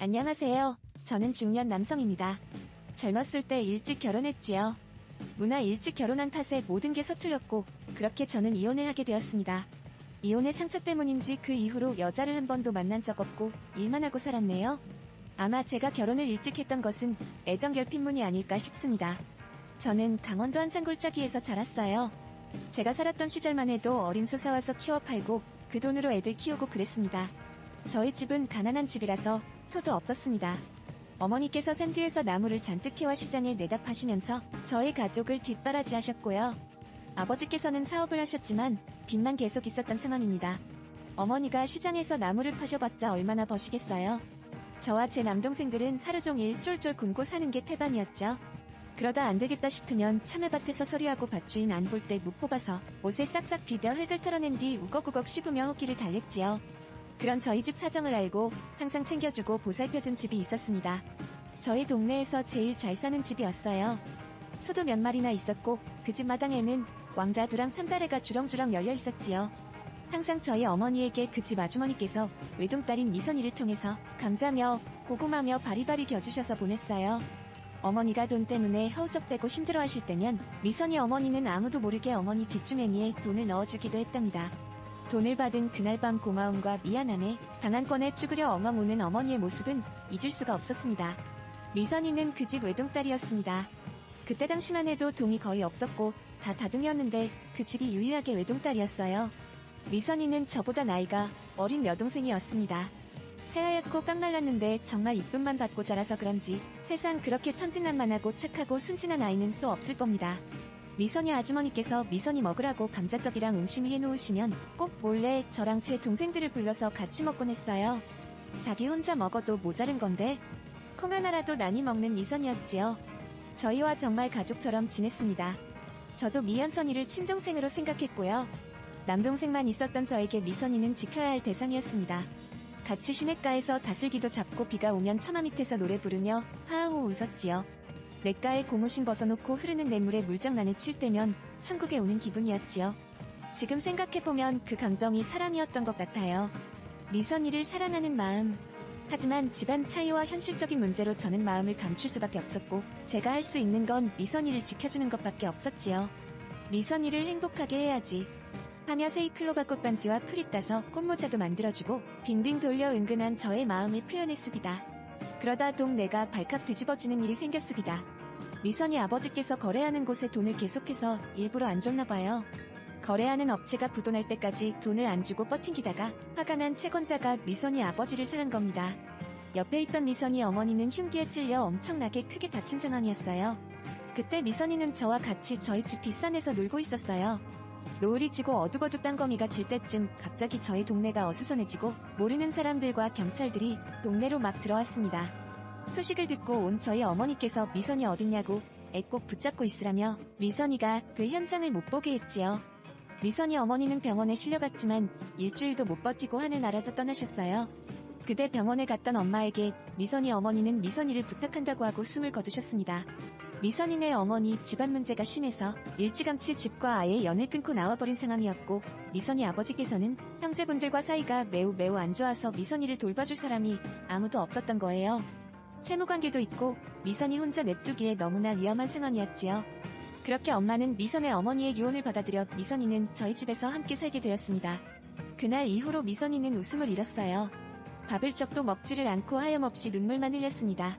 안녕하세요. 저는 중년 남성입니다. 젊었을 때 일찍 결혼했지요. 무나 일찍 결혼한 탓에 모든 게 서툴렸고 그렇게 저는 이혼을 하게 되었습니다. 이혼의 상처 때문인지 그 이후로 여자를 한 번도 만난 적 없고 일만 하고 살았네요. 아마 제가 결혼을 일찍 했던 것은 애정 결핍문이 아닐까 싶습니다. 저는 강원도 한산골짜기에서 자랐어요. 제가 살았던 시절만 해도 어린 소 사와서 키워 팔고 그 돈으로 애들 키우고 그랬습니다. 저희 집은 가난한 집이라서 소도 없었습니다. 어머니께서 산 뒤에서 나무를 잔뜩 캐와 시장에 내다 파시면서 저희 가족을 뒷바라지하셨고요. 아버지께서는 사업을 하셨지만 빚만 계속 있었던 상황입니다. 어머니가 시장에서 나무를 파셔봤자 얼마나 버시겠어요. 저와 제 남동생들은 하루 종일 쫄쫄 굶고 사는 게 태반이었죠. 그러다 안되겠다 싶으면 참외밭에서 서리하고 밭주인 안 볼 때 묵 뽑아서 옷에 싹싹 비벼 흙을 털어낸 뒤 우걱우걱 씹으며 호기를 달랬지요. 그런 저희 집 사정을 알고 항상 챙겨주고 보살펴준 집이 있었습니다. 저희 동네에서 제일 잘 사는 집이었어요. 소도 몇 마리나 있었고 그 집 마당에는 왕자 두랑 참다래가 주렁주렁 열려 있었지요. 항상 저희 어머니에게 그 집 아주머니께서 외동딸인 미선이를 통해서 감자며 고구마며 바리바리 겨주셔서 보냈어요. 어머니가 돈 때문에 허우적대고 힘들어하실 때면 미선이 어머니는 아무도 모르게 어머니 뒷주머니에 돈을 넣어주기도 했답니다. 돈을 받은 그날 밤 고마움과 미안함에 방안권에 쭈그려 엉엉 우는 어머니의 모습은 잊을 수가 없었습니다. 미선이는 그 집 외동딸이었습니다. 그때 당시만 해도 돈이 거의 없었고 다 다둥이었는데 그 집이 유일하게 외동딸이었어요. 미선이는 저보다 나이가 어린 여동생이었습니다. 새하얗고 깡말랐는데 정말 이쁨만 받고 자라서 그런지 세상 그렇게 천진난만하고 착하고 순진한 아이는 또 없을 겁니다. 미선이 아주머니께서 미선이 먹으라고 감자떡이랑 옹심이 해놓으시면 꼭 몰래 저랑 제 동생들을 불러서 같이 먹곤 했어요. 자기 혼자 먹어도 모자른 건데 콩 하나라도 나뉘 먹는 미선이었지요. 저희와 정말 가족처럼 지냈습니다. 저도 미연선이를 친동생으로 생각했고요. 남동생만 있었던 저에게 미선이는 지켜야 할 대상이었습니다. 같이 시냇가에서 다슬기도 잡고 비가 오면 처마 밑에서 노래 부르며 하하호 웃었지요. 냇가에 고무신 벗어놓고 흐르는 냇물에 물장난을 칠 때면 천국에 오는 기분이었지요. 지금 생각해보면 그 감정이 사랑이었던 것 같아요. 미선이를 사랑하는 마음. 하지만 집안 차이와 현실적인 문제로 저는 마음을 감출 수밖에 없었고 제가 할 수 있는 건 미선이를 지켜주는 것밖에 없었지요. 미선이를 행복하게 해야지. 하며 세이클로바 꽃반지와 풀이 따서 꽃모자도 만들어주고 빙빙 돌려 은근한 저의 마음을 표현했습니다. 그러다 동네가 발칵 뒤집어지는 일이 생겼습니다. 미선이 아버지께서 거래하는 곳에 돈을 계속해서 일부러 안 줬나봐요. 거래하는 업체가 부도날 때까지 돈을 안 주고 버팅기다가 화가 난 채권자가 미선이 아버지를 사는 겁니다. 옆에 있던 미선이 어머니는 흉기에 찔려 엄청나게 크게 다친 상황이었어요. 그때 미선이는 저와 같이 저희 집 뒷산에서 놀고 있었어요. 노을이 지고 어둑어둑 땅거미가 질 때쯤 갑자기 저희 동네가 어수선해지고 모르는 사람들과 경찰들이 동네로 막 들어왔습니다. 소식을 듣고 온 저희 어머니께서 미선이 어딨냐고 애 꼭 붙잡고 있으라며 미선이가 그 현장을 못 보게 했지요. 미선이 어머니는 병원에 실려갔지만 일주일도 못 버티고 하늘나라로 떠나셨어요. 그때 병원에 갔던 엄마에게 미선이 어머니는 미선이를 부탁한다고 하고 숨을 거두셨습니다. 미선이네 어머니 집안 문제가 심해서 일찌감치 집과 아예 연을 끊고 나와버린 상황이었고 미선이 아버지께서는 형제분들과 사이가 매우 안 좋아서 미선이를 돌봐줄 사람이 아무도 없었던 거예요. 채무관계도 있고 미선이 혼자 냅두기에 너무나 위험한 상황이었지요. 그렇게 엄마는 미선의 어머니의 유언을 받아들여 미선이는 저희 집에서 함께 살게 되었습니다. 그날 이후로 미선이는 웃음을 잃었어요. 밥을 적도 먹지를 않고 하염없이 눈물만 흘렸습니다.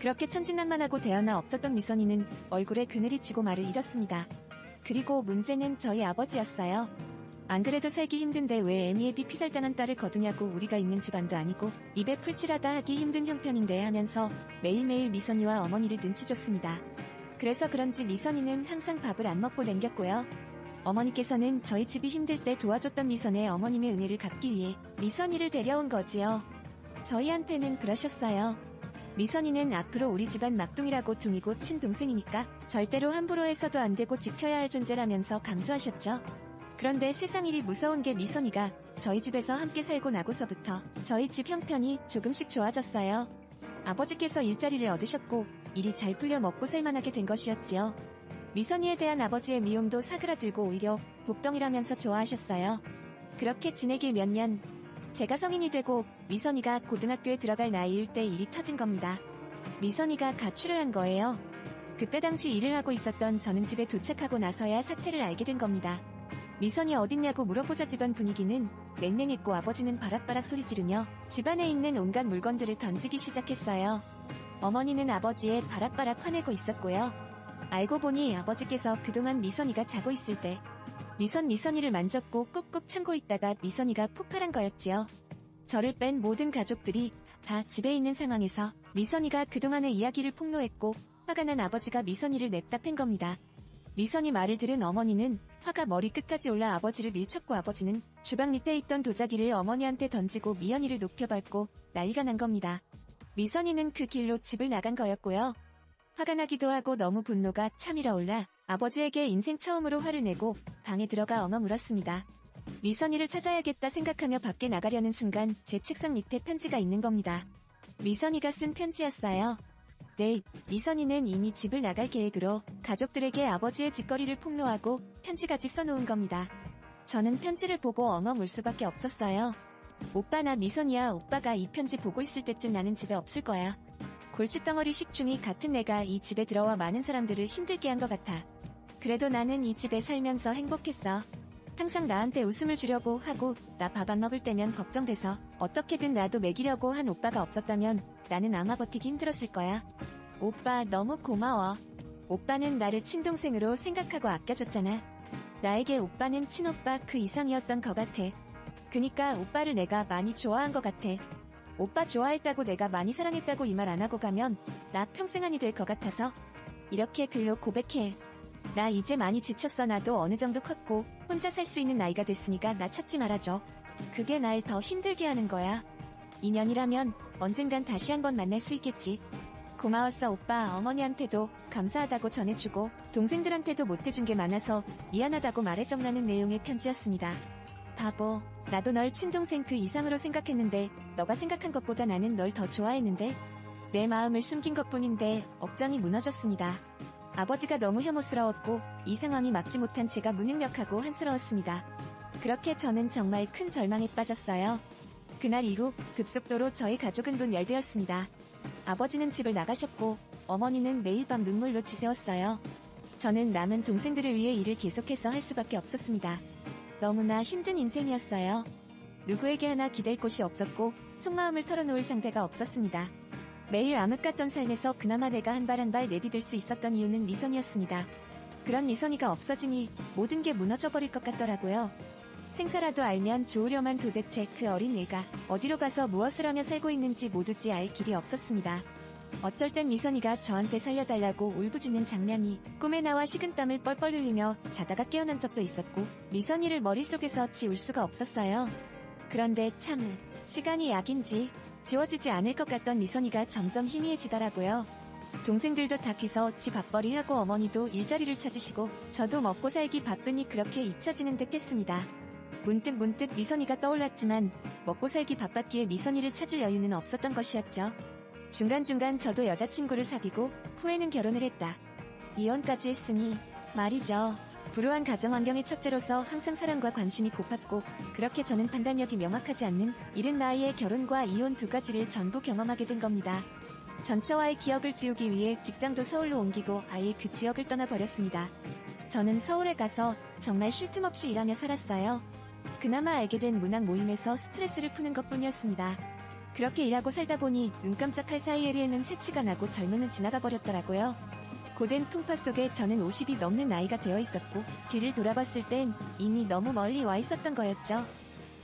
그렇게 천진난만하고 대화나 없었던 미선이는 얼굴에 그늘이 지고 말을 잃었습니다. 그리고 문제는 저희 아버지였어요. 안 그래도 살기 힘든데 왜 애미애비 피살당한 딸을 거두냐고 우리가 있는 집안도 아니고 입에 풀칠하다 하기 힘든 형편인데 하면서 매일매일 미선이와 어머니를 눈치 줬습니다. 그래서 그런지 미선이는 항상 밥을 안 먹고 남겼고요. 어머니께서는 저희 집이 힘들 때 도와줬던 미선의 어머님의 은혜를 갚기 위해 미선이를 데려온 거지요. 저희한테는 그러셨어요. 미선이는 앞으로 우리 집안 막둥이라고 둥이고 친동생이니까 절대로 함부로 해서도 안 되고 지켜야 할 존재라면서 강조하셨죠. 그런데 세상 일이 무서운 게 미선이가 저희 집에서 함께 살고 나고서부터 저희 집 형편이 조금씩 좋아졌어요. 아버지께서 일자리를 얻으셨고 일이 잘 풀려 먹고 살만하게 된 것이었지요. 미선이에 대한 아버지의 미움도 사그라들고 오히려 복덩이라면서 좋아하셨어요. 그렇게 지내길 몇 년, 제가 성인이 되고 미선이가 고등학교에 들어갈 나이일 때 일이 터진 겁니다. 미선이가 가출을 한 거예요. 그때 당시 일을 하고 있었던 저는 집에 도착하고 나서야 사태를 알게 된 겁니다. 미선이 어딨냐고 물어보자 집안 분위기는 냉랭했고 아버지는 바락바락 소리 지르며 집안에 있는 온갖 물건들을 던지기 시작했어요. 어머니는 아버지의 바락바락 화내고 있었고요. 알고 보니 아버지께서 그동안 미선이가 자고 있을 때 미선이를 만졌고 꾹꾹 참고 있다가 미선이가 폭발한 거였지요. 저를 뺀 모든 가족들이 다 집에 있는 상황에서 미선이가 그동안의 이야기를 폭로했고 화가 난 아버지가 미선이를 냅다 팬 겁니다. 미선이 말을 들은 어머니는 화가 머리 끝까지 올라 아버지를 밀쳤고 아버지는 주방 밑에 있던 도자기를 어머니한테 던지고 미연이를 높여밟고 난리가 난 겁니다. 미선이는 그 길로 집을 나간 거였고요. 화가 나기도 하고 너무 분노가 차밀어 올라 아버지에게 인생 처음으로 화를 내고 방에 들어가 엉엉 울었습니다. 미선이를 찾아야겠다 생각하며 밖에 나가려는 순간 제 책상 밑에 편지가 있는 겁니다. 미선이가 쓴 편지였어요. 네, 미선이는 이미 집을 나갈 계획으로 가족들에게 아버지의 짓거리를 폭로하고 편지까지 써놓은 겁니다. 저는 편지를 보고 엉엉 울 수밖에 없었어요. 오빠 나 미선이야. 오빠가 이 편지 보고 있을 때쯤 나는 집에 없을 거야. 골칫덩어리 식충이 같은 내가 이 집에 들어와 많은 사람들을 힘들게 한 것 같아. 그래도 나는 이 집에 살면서 행복했어. 항상 나한테 웃음을 주려고 하고 나 밥 안 먹을 때면 걱정돼서 어떻게든 나도 먹이려고 한 오빠가 없었다면 나는 아마 버티기 힘들었을 거야. 오빠 너무 고마워. 오빠는 나를 친동생으로 생각하고 아껴줬잖아. 나에게 오빠는 친오빠 그 이상이었던 것 같아. 그니까 오빠를 내가 많이 좋아한 것 같아. 오빠 좋아했다고 내가 많이 사랑했다고 이 말 안 하고 가면 나 평생 아니 될 것 같아서 이렇게 글로 고백해. 나 이제 많이 지쳤어. 나도 어느 정도 컸고 혼자 살 수 있는 나이가 됐으니까 나 찾지 말아줘. 그게 날 더 힘들게 하는 거야. 인연이라면 언젠간 다시 한번 만날 수 있겠지. 고마웠어 오빠. 어머니한테도 감사하다고 전해주고 동생들한테도 못해준 게 많아서 미안하다고 말해줘라는 내용의 편지였습니다. 바보. 나도 널 친동생 그 이상으로 생각했는데 너가 생각한 것보다 나는 널 더 좋아했는데 내 마음을 숨긴 것뿐인데 억장이 무너졌습니다. 아버지가 너무 혐오스러웠고 이 상황이 막지 못한 제가 무능력하고 한스러웠습니다. 그렇게 저는 정말 큰 절망에 빠졌어요. 그날 이후 급속도로 저희 가족은 분열되었습니다. 아버지는 집을 나가셨고 어머니는 매일 밤 눈물로 지새웠어요. 저는 남은 동생들을 위해 일을 계속해서 할 수밖에 없었습니다. 너무나 힘든 인생이었어요. 누구에게 하나 기댈 곳이 없었고 속마음을 털어놓을 상대가 없었습니다. 매일 암흑 같던 삶에서 그나마 내가 한 발 한 발 내디딜 수 있었던 이유는 미선이었습니다. 그런 미선이가 없어지니 모든 게 무너져버릴 것 같더라고요. 생사라도 알면 좋으려만 도대체 그 어린 애가 어디로 가서 무엇을 하며 살고 있는지 모두지 알 길이 없었습니다. 어쩔 땐 미선이가 저한테 살려달라고 울부짖는 장면이 꿈에 나와 식은땀을 뻘뻘 흘리며 자다가 깨어난 적도 있었고 미선이를 머릿속에서 지울 수가 없었어요. 그런데 참 시간이 약인지 지워지지 않을 것 같던 미선이가 점점 희미해지더라고요. 동생들도 다 키서 집 밥벌이하고 어머니도 일자리를 찾으시고 저도 먹고 살기 바쁘니 그렇게 잊혀지는 듯 했습니다. 문득 미선이가 떠올랐지만 먹고 살기 바빴기에 미선이를 찾을 여유는 없었던 것이었죠. 중간중간 저도 여자친구를 사귀고 후에는 결혼을 했다. 이혼까지 했으니 말이죠. 불우한 가정환경의 첫째로서 항상 사랑과 관심이 고팠고 그렇게 저는 판단력이 명확하지 않는 이른 나이에 결혼과 이혼 두 가지를 전부 경험하게 된 겁니다. 전처와의 기억을 지우기 위해 직장도 서울로 옮기고 아예 그 지역을 떠나버렸습니다. 저는 서울에 가서 정말 쉴 틈 없이 일하며 살았어요. 그나마 알게 된 문학 모임에서 스트레스를 푸는 것뿐이었습니다. 그렇게 일하고 살다 보니 눈 깜짝할 사이에는 새치가 나고 젊음은 지나가 버렸더라고요. 고된 풍파 속에 저는 50이 넘는 나이가 되어 있었고 뒤를 돌아봤을 땐 이미 너무 멀리 와 있었던 거였죠.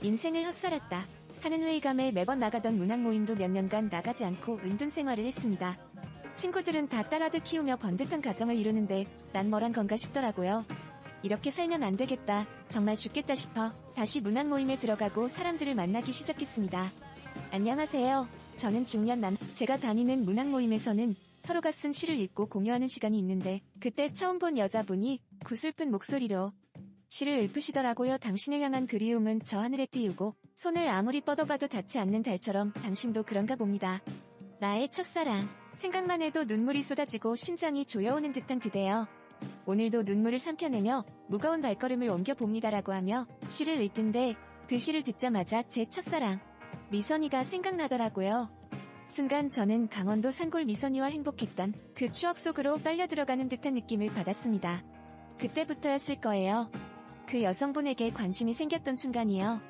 인생을 헛살았다 하는 회의감에 매번 나가던 문학 모임도 몇 년간 나가지 않고 은둔 생활을 했습니다. 친구들은 다 딸아들 키우며 번듯한 가정을 이루는데 난 뭐란 건가 싶더라고요. 이렇게 살면 안 되겠다, 정말 죽겠다 싶어 다시 문학 모임에 들어가고 사람들을 만나기 시작했습니다. 안녕하세요. 저는 중년 제가 다니는 문학 모임에서는 서로가 쓴 시를 읽고 공유하는 시간이 있는데 그때 처음 본 여자분이 구슬픈 목소리로 시를 읊으시더라고요. 당신을 향한 그리움은 저 하늘에 띄우고 손을 아무리 뻗어봐도 닿지 않는 달처럼 당신도 그런가 봅니다. 나의 첫사랑. 생각만 해도 눈물이 쏟아지고 심장이 조여오는 듯한 그대여. 오늘도 눈물을 삼켜내며 무거운 발걸음을 옮겨봅니다라고 하며 시를 읽던데 그 시를 듣자마자 제 첫사랑 미선이가 생각나더라고요. 순간 저는 강원도 산골 미선이와 행복했던 그 추억 속으로 빨려 들어가는 듯한 느낌을 받았습니다. 그때부터였을 거예요. 그 여성분에게 관심이 생겼던 순간이요.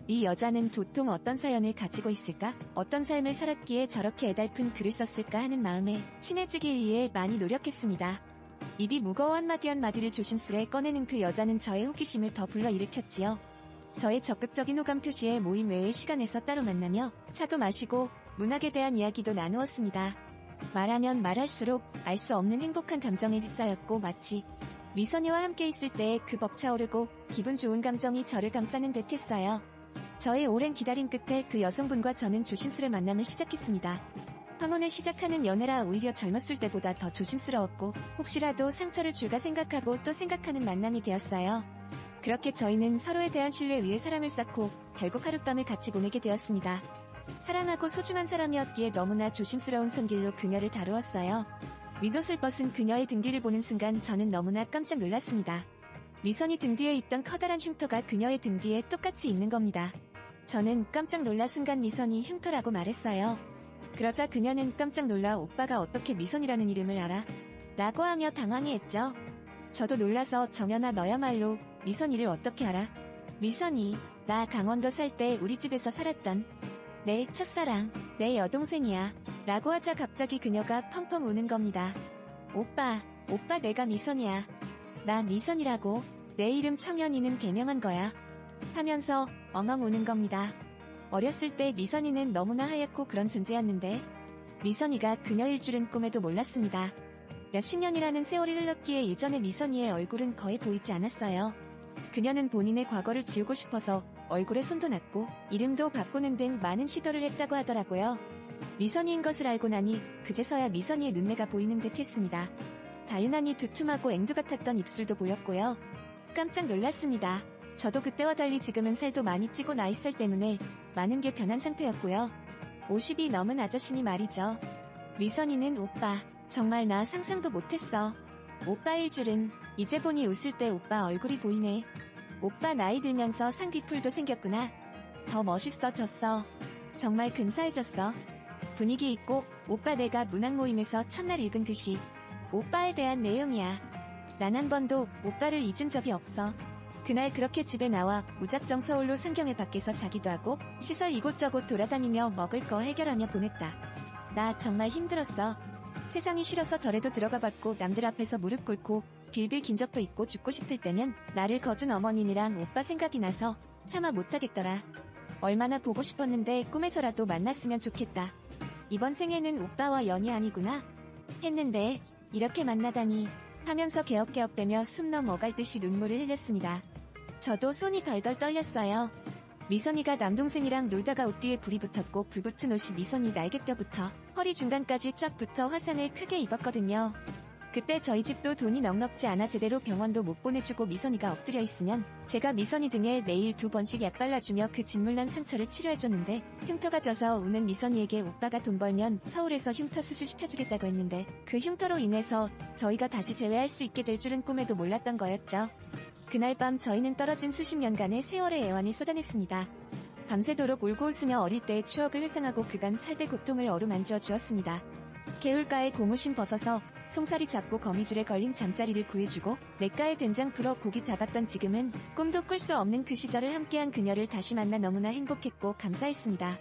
이 여자는 도통 어떤 사연을 가지고 있을까? 어떤 삶을 살았기에 저렇게 애달픈 글을 썼을까 하는 마음에 친해지기 위해 많이 노력했습니다. 입이 무거워 한마디를 조심스레 꺼내는 그 여자는 저의 호기심을 더 불러일으켰지요. 저의 적극적인 호감 표시에 모임 외의 시간에서 따로 만나며 차도 마시고 문학에 대한 이야기도 나누었습니다. 말하면 말할수록 알 수 없는 행복한 감정에 휩싸였고 마치 미선이와 함께 있을 때의 그 벅차오르고 기분 좋은 감정이 저를 감싸는 듯 했어요. 저의 오랜 기다림 끝에 그 여성분과 저는 조심스레 만남을 시작했습니다. 황혼을 시작하는 연애라 오히려 젊었을 때보다 더 조심스러웠고 혹시라도 상처를 줄까 생각하고 또 생각하는 만남이 되었어요. 그렇게 저희는 서로에 대한 신뢰 위에 사랑을 쌓고 결국 하룻밤을 같이 보내게 되었습니다. 사랑하고 소중한 사람이었기에 너무나 조심스러운 손길로 그녀를 다루었어요. 윗옷을 벗은 그녀의 등 뒤를 보는 순간 저는 너무나 깜짝 놀랐습니다. 미선이 등 뒤에 있던 커다란 흉터가 그녀의 등 뒤에 똑같이 있는 겁니다. 저는 깜짝 놀라 순간 미선이 흉터라고 말했어요. 그러자 그녀는 깜짝 놀라 오빠가 어떻게 미선이라는 이름을 알아? 라고 하며 당황해했죠. 저도 놀라서 정연아 너야말로 미선이를 어떻게 알아? 미선이, 나 강원도 살 때 우리 집에서 살았던 내 첫사랑, 내 여동생이야. 라고 하자 갑자기 그녀가 펑펑 우는 겁니다. 오빠 내가 미선이야. 나 미선이라고. 내 이름 청연이는 개명한 거야. 하면서 엉엉 우는 겁니다. 어렸을 때 미선이는 너무나 하얗고 그런 존재였는데 미선이가 그녀일 줄은 꿈에도 몰랐습니다. 몇십 년이라는 세월이 흘렀기에 예전의 미선이의 얼굴은 거의 보이지 않았어요. 그녀는 본인의 과거를 지우고 싶어서 얼굴에 손도 놨고 이름도 바꾸는 등 많은 시도를 했다고 하더라고요. 미선이인 것을 알고 나니 그제서야 미선이의 눈매가 보이는 듯 했습니다. 다유난히 두툼하고 앵두 같았던 입술도 보였고요. 깜짝 놀랐습니다. 저도 그때와 달리 지금은 살도 많이 찌고 나이살 때문에 많은 게 변한 상태였고요. 50이 넘은 아저씨니 말이죠. 미선이는 오빠, 정말 나 상상도 못했어. 오빠일 줄은. 이제 보니 웃을 때 오빠 얼굴이 보이네. 오빠 나이 들면서 쌍꺼풀도 생겼구나. 더 멋있어졌어. 정말 근사해졌어. 분위기 있고 오빠 내가 문학 모임에서 첫날 읽은 글씨. 오빠에 대한 내용이야. 난 한 번도 오빠를 잊은 적이 없어. 그날 그렇게 집에 나와 무작정 서울로 상경회 밖에서 자기도 하고 시설 이곳저곳 돌아다니며 먹을 거 해결하며 보냈다. 나 정말 힘들었어. 세상이 싫어서 절에도 들어가봤고 남들 앞에서 무릎 꿇고 빌빌 긴 적도 있고 죽고 싶을 때는 나를 거둔 어머님이랑 오빠 생각이 나서 차마 못하겠더라. 얼마나 보고 싶었는데 꿈에서라도 만났으면 좋겠다. 이번 생에는 오빠와 연이 아니구나 했는데 이렇게 만나다니 하면서 개역개역대며 숨 넘어갈 듯이 눈물을 흘렸습니다. 저도 손이 덜덜 떨렸어요. 미선이가 남동생이랑 놀다가 옷 뒤에 불이 붙었고 불 붙은 옷이 미선이 날개뼈부터 허리 중간까지 쫙 붙어 화상을 크게 입었거든요. 그때 저희 집도 돈이 넉넉지 않아 제대로 병원도 못 보내주고 미선이가 엎드려 있으면 제가 미선이 등에 매일 2번씩 약 발라주며 그 짓물난 상처를 치료해줬는데 흉터가 져서 우는 미선이에게 오빠가 돈 벌면 서울에서 흉터 수술 시켜주겠다고 했는데 그 흉터로 인해서 저희가 다시 재회할 수 있게 될 줄은 꿈에도 몰랐던 거였죠. 그날 밤 저희는 떨어진 수십 년간의 세월의 애환을 쏟아냈습니다. 밤새도록 울고 웃으며 어릴 때의 추억을 회상하고 그간 삶의 고통을 어루만져 주었습니다. 개울가에 고무신 벗어서 송사리 잡고 거미줄에 걸린 잠자리를 구해주고 냇가에 된장 풀어 고기 잡았던 지금은 꿈도 꿀 수 없는 그 시절을 함께한 그녀를 다시 만나 너무나 행복했고 감사했습니다.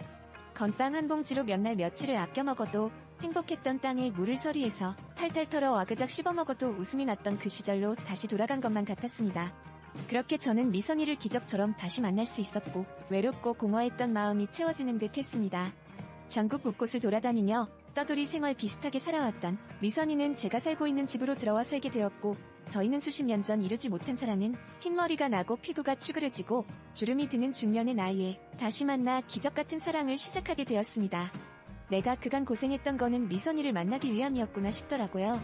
건빵 한 봉지로 몇 날 며칠을 아껴 먹어도 행복했던 땅에 물을 서리해서 탈탈 털어 와그작 씹어 먹어도 웃음이 났던 그 시절로 다시 돌아간 것만 같았습니다. 그렇게 저는 미선이를 기적처럼 다시 만날 수 있었고 외롭고 공허했던 마음이 채워지는 듯 했습니다. 전국 곳곳을 돌아다니며 떠돌이 생활 비슷하게 살아왔던 미선이는 제가 살고 있는 집으로 들어와 살게 되었고 저희는 수십 년 전 이루지 못한 사랑은 흰머리가 나고 피부가 쭈그러지고 주름이 드는 중년의 나이에 다시 만나 기적같은 사랑을 시작하게 되었습니다. 내가 그간 고생했던 거는 미선이를 만나기 위함이었구나 싶더라고요.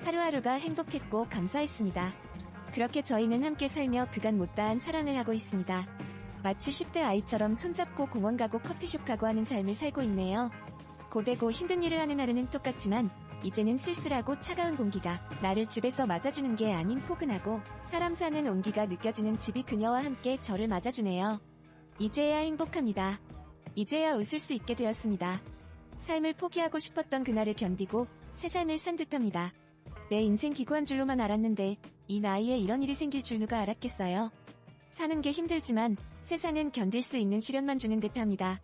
하루하루가 행복했고 감사했습니다. 그렇게 저희는 함께 살며 그간 못다한 사랑을 하고 있습니다. 마치 10대 아이처럼 손잡고 공원 가고 커피숍 가고 하는 삶을 살고 있네요. 고되고 힘든 일을 하는 하루는 똑같지만 이제는 쓸쓸하고 차가운 공기가 나를 집에서 맞아주는 게 아닌 포근하고 사람 사는 온기가 느껴지는 집이 그녀와 함께 저를 맞아주네요. 이제야 행복합니다. 이제야 웃을 수 있게 되었습니다. 삶을 포기하고 싶었던 그날을 견디고 새 삶을 산 듯합니다. 내 인생 기구한 줄로만 알았는데 이 나이에 이런 일이 생길 줄 누가 알았겠어요. 사는 게 힘들지만 세상은 견딜 수 있는 시련만 주는 듯합니다.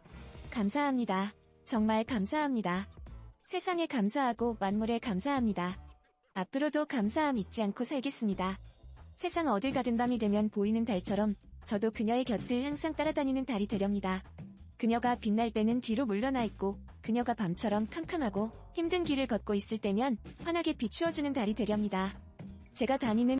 감사합니다. 정말 감사합니다. 세상에 감사하고 만물에 감사합니다. 앞으로도 감사함 잊지 않고 살겠습니다. 세상 어딜 가든 밤이 되면 보이는 달처럼 저도 그녀의 곁을 항상 따라다니는 달이 되렵니다. 그녀가 빛날 때는 뒤로 물러나 있고 그녀가 밤처럼 캄캄하고 힘든 길을 걷고 있을 때면 환하게 비추어주는 달이 되렵니다. 제가 다니는